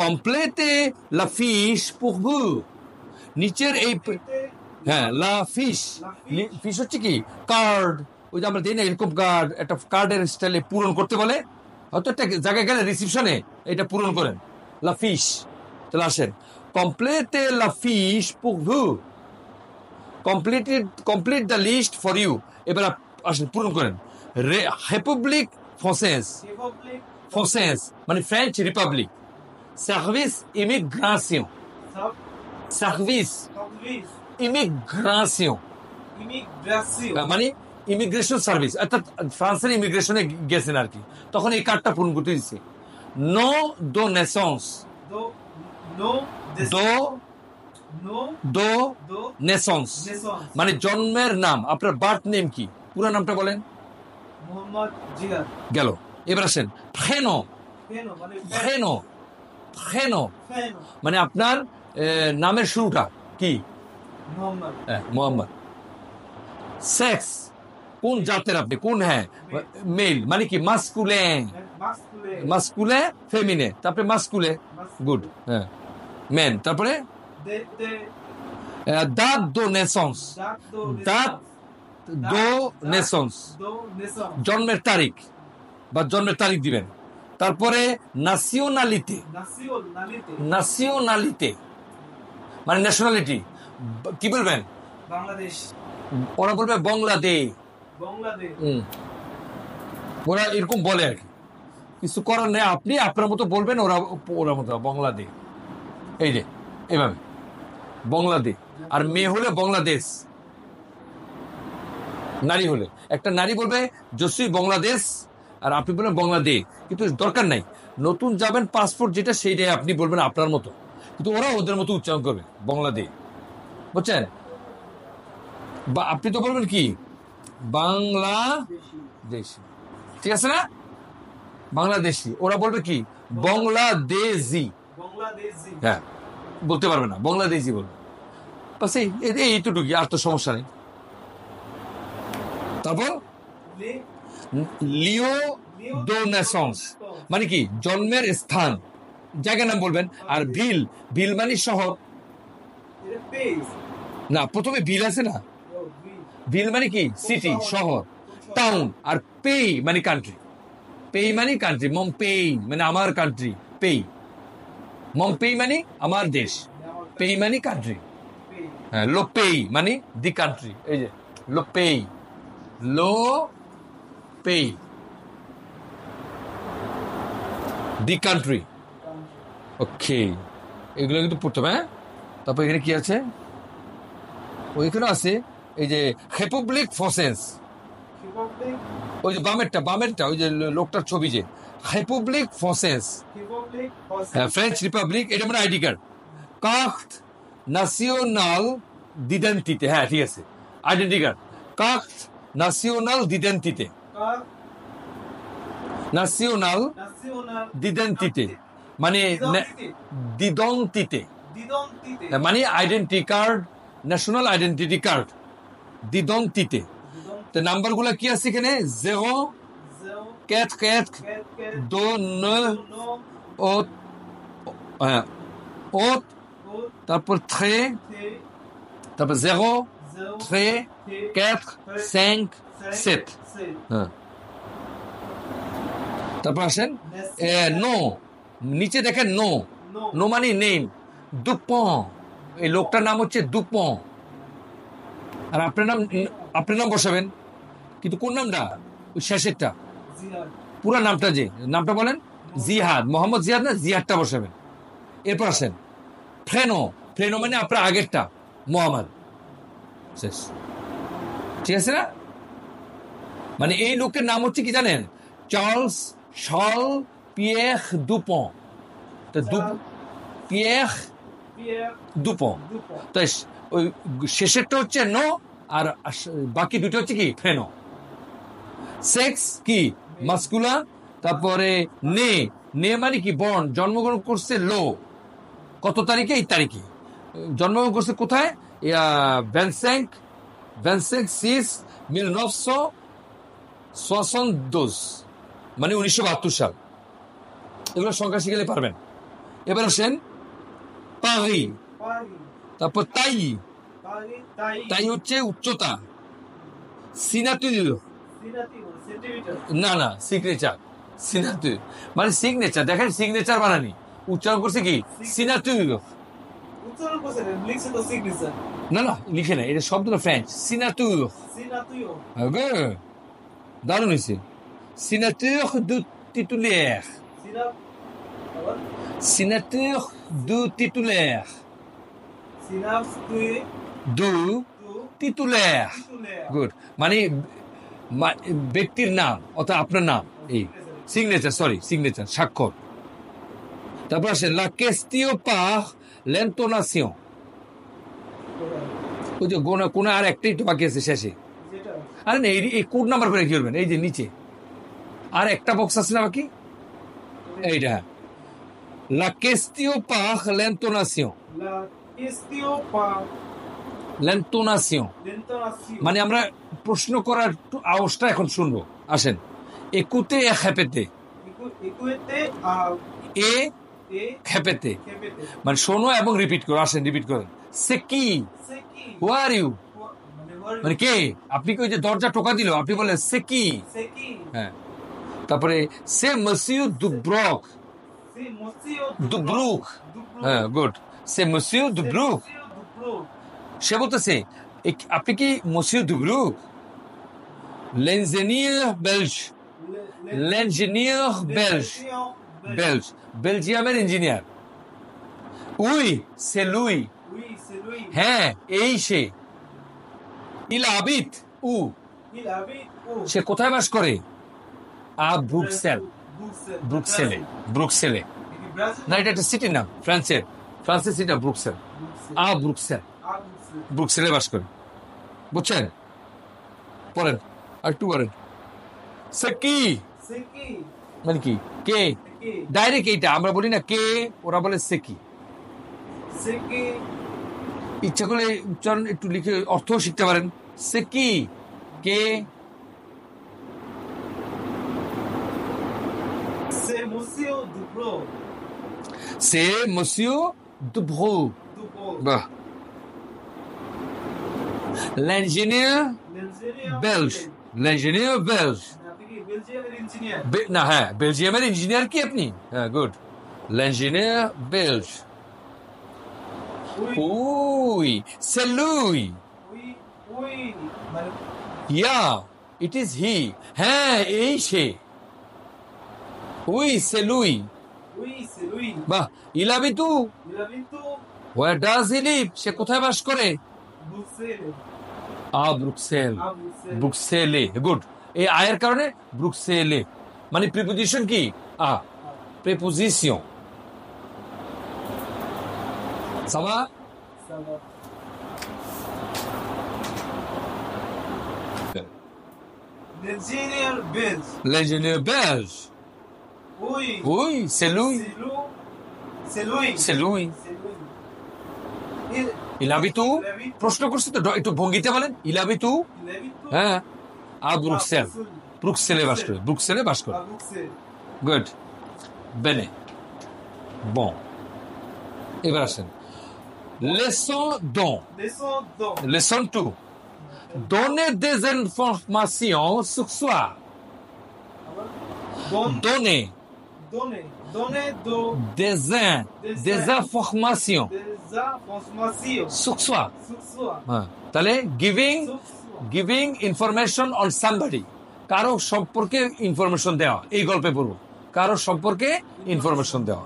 কমপ্লেটে লা fish pour vous নিচের এই হ্যাঁ লা ফিশ ফিশ হচ্ছে কি কার্ড ওই যে আমরা দিই না এরকম কার্ড একটা কার্ডের স্টাইলে পূরণ করতে বলে হয়তো একটা জায়গায় গেলে রিসিপশনে এটা পূরণ করেন লা ফিশ তাহলে আসেন কমপ্লেটে লা fish pour vous complete the list for you এবার আসেন পূরণ করেন রিপাবলিক ফ্রান্সেস মানে French Republic service immigration service immigration মানে ইমিগ্রেশন সার্ভিস অর্থাৎ ফ্রান্সের ইমিগ্রেশনে গেছেন আর কি তখন এই কার্ডটা পূরণ করতে দিচ্ছে নো দো নেসন্স দো নেসন্স মানে জন্মের নাম আপনার বার্থ নেম কি পুরো নামটা বলেন মোহাম্মদ জিয়াদ গেল এবার আসেন ফ্রেনো মানে আপনার নামের শুরুটা কি মোহাম্মদ সেক্স কোন জাতের আপনি কোন হ্যাঁ মেল মানে কি মাস্কুলে ফেমিনে তারপরে মাস্কুলে গুড হ্যাঁ মেন তারপরে date de naissance জন্মের তারিখ বা জন্মের তারিখ দিবেন তারপরে নাশনালিতে মানে ন্যাশনালিটি কি বলবেন বাংলাদেশ ওরা বলবে বাংলাদেশ ওরা এরকম বলে আর কি কিছু করার নেই আপনি আপনার মতো বলবেন ওরা মতো বাংলাদেশ এই যে এভাবে বাংলাদেশ আর মেয়ে হলে বাংলাদেশ নারী হলে একটা নারী বলবে জসুই বাংলাদেশ আর আপনি বলবেন বাংলাদেশ কিন্তু দরকার নাই নতুন যাবেন পাসপোর্ট যেটা সেইটাই আপনি বলবেন আপনার মতো কিন্তু ওরা ওদের মতো উচ্চারণ করবে বাংলাদেশ বুঝছেন বা আপনি তো বলবেন কি বাংলাদেশ ঠিক আছে না বাংলাদেশি ওরা বলবে কি বাংলাদেশি হ্যাঁ বলতে পারবে না বাংলাদেশি বলবে বাস এইটুকুই আর তো সমস্যা নেই তারপর লিও দো নেসন্স মানে কি জন্মের স্থান জায়গার নাম বলবেন আর ভিল মানে শহর না প্রথমে ভিল আছে না ভিল মানে কি সিটি শহর টাউন আর পেই মানে কান্ট্রি পেই মানে কান্ট্রি মমপেই মানে আমার কান্ট্রি পেই মমপেই মানে আমার দেশ পেই মানে কান্ট্রি হ্যাঁ লোপেই মানে দি কান্ট্রি এই যে লোপেই দি কান্ট্রি ওকে এগুলো কিন্তু পড়তে হবে হ্যাঁ তারপর এখানে কি আছে ওইখানে আছে এই যে রিপাবলিক ফ্রান্সেস ওই যে বামেরটা ওই যে লোকটার ছবি যে রিপাবলিক ফ্রান্সেস হ্যাঁ ফ্রেঞ্চ রিপাবলিক এটা মানে ID card cart national d'identité হ্যাঁ ঠিক আছে identity card cart national d'identité মানে মানে identity card national identity card d'identité তো নাম্বার গুলা কি আছে এখানে 0 তারপর তারপর 0 3 4 5 7 হ্যাঁ তারপর আসেন নো নিচে দেখেন নো মানে নেম দুপন এই লোকটার নাম হচ্ছে দুপন আর আপনার নাম বসাবেন কিন্তু কোন নামটা ওই শেষেরটা পুরো নামটা যে নামটা বলেন জিহাদ মোহাম্মদ জিহাদ না জিহাদটা বসাবেন এরপর আসেন ফ্রেনো মানে আপনার আগেরটা মোহাম্মদ শেষ ঠিক আছে না মানে এই লোকের নাম হচ্ছে কি জানেন চার্লস পিয়ের দুপন পিয়ের দুপন তো ওই শেষেরটা হচ্ছে নো আর বাকি দুটো হচ্ছে কি ফ্রেনো সেক্স কি মাস্কুলা তারপরে নে মানে কি বর্ণ জন্মগ্রহণ করছে লো কত তারিখে এই তারিখে জন্মগ্রহণ করছে কোথায় 25/6/1972 মানে 1972 সাল এগুলো সংখ্যা শিখলে পারবেন এবার আসেন পারি, পারি, তারপর তাই, পারি, তাই, তাই হচ্ছে উচ্চতা। সিনাতুর, সিনাতি, সেন্টিমিটার। না না সিগনেচার, সিনাতুর মানে সিগনেচার, দেখেন সিগনেচার বানানি, উচ্চারণ করছে কি সিনাতুর। উচ্চারণ করছে না, লিখছে তো সিগনেচার। না না লিখে না, এটা শব্দটা ফ্রেঞ্চ, সিনাতুর। সিনাতুইও, দারুণ হয়েছে। সিনাতুর দু টিটুলাire, সিনাপ, আবার সিনাতুর দু টিটুলাire, সিনাপস তুই, দু তু, টিটুলাire। তুলে, গুড মানে ব্যক্তির নাম অর্থাৎ আপনার নাম, এই সিগনেচার, সরি সিগনেচার, স্বাক্ষর। তারপর আসে লা question par l'intonation, ওই যে কোন আর একটাই তো বাকি আছে শেষে। যেটা, আরে না এই কোড নাম্বার করে কি করবেন, এই যে নিচে আর একটা বক্স আছে না বাকি, এইটা লা question par l'intonation, la question par l'intonation l'intonation, মানে আমরা প্রশ্ন করার আওয়াজটা এখন শুনবো। আসেন écoutez et répétez, écoutez à এ et খেপেতে répétez. মানে শোনো এবং রিপিট করো। আসেন রিপিট করেন। সে কি, C'est qui? Who are you মানে মানে কে, আপনি কি ওই যে দরজা টোকা দিল আপনি বলেন সে কি, c'est qui? হ্যাঁ। তারপরে সে মসিউ দুব্রক, C'est monsieur দুব্রুক, Dubrouk. হ্যাঁ গুড, সে মসিউ C'est দুব্রুক। monsieur Dubrouk. সে বলতেছে আপনি কি মসিউ দুব্রুক, l'ingénieur belge, l'ingénieur belge, বেলজ বেলজিয়ামের ইঞ্জিনিয়ার। উই সে লুই, Oui, c'est lui. হ্যাঁ এই সে। ইল আবিত উ, Il habite où? সে কোথায় বাস করে, আ ব্রুকসেল, Bruxelles. ব্রুকসেলে, ব্রুকসেলে Brésil. না, এটা একটা সিটির নাম, ফ্রান্সের, ফ্রান্সের সিটি ব্রুকসেল, Bruxelles. আ ব্রুকসেল, À Bruxelles. ব্রুকসেলে বাস করে। বুঝছেন, পড়েন আর একটু পড়েন। সে কি C'est qui? মানে কি, কে, C'est qui? ডাইরেক্ট এইটা আমরা বলি না কে, ওরা বলে সে কি। C'est qui? ইচ্ছা করলে উচ্চারণ একটু লিখে অর্থ শিখতে পারেন। সে কি, কে, C'est monsieur Dubrouk. সে মসিউ দুব্রু, Dubrouk. বাহ। l'ingénieur L'ingénieur. belge, l'ingénieur belge, আপনি কি বেলজিয়ামের ইঞ্জিনিয়ার? না হ্যাঁ বেলজিয়ামের ইঞ্জিনিয়ার কি আপনি, হ্যাঁ গুড, l'ingénieur belge। Oui, উই সে লুই, oui, oui. মানে ইয়া ইট ইজ হি, হ্যাঁ এই সে। উই সে লুই, oui, c'est lui. বাহ। il habite où, Il habite où? where does he live, সে কোথায় বাস করে, Bruxelles. আ ব্রুকসেল, À Bruxelles. ব্রুকসেলে, গুড। এই আয়ের কারণে ব্রুকসেলে মানে প্রিপোজিশন কি, আ, preposition. Ça va? Ça va. L'ingénieur belge. L'ingénieur belge, Oui. oui c'est lui, C'est lui. C'est lui. c'est lui, C'est lui. il habite où, Il habite. প্রশ্ন করছি তো একটু ভঙ্গিতে বলেন, il habite où, Il habite où? হ্যাঁ আ À ব্রুকসেল, Bruxelles. ব্রুকসেলে বাস করে, ব্রুকসেলে বাস করে, À Bruxelles. Good, বেনে, বন। এবার আসেন লেসন দন, Descendons. লেসন টু, donner des informations sur soi, donner Donner. Donner des informations des informations. sur soi, Sur soi. হ্যাঁ তাহলে giving Sur soi. giving information on somebody, কারো সম্পর্কে ইনফরমেশন দেওয়া, এই গল্পে পড়বো কারো সম্পর্কে ইনফরমেশন দেওয়া।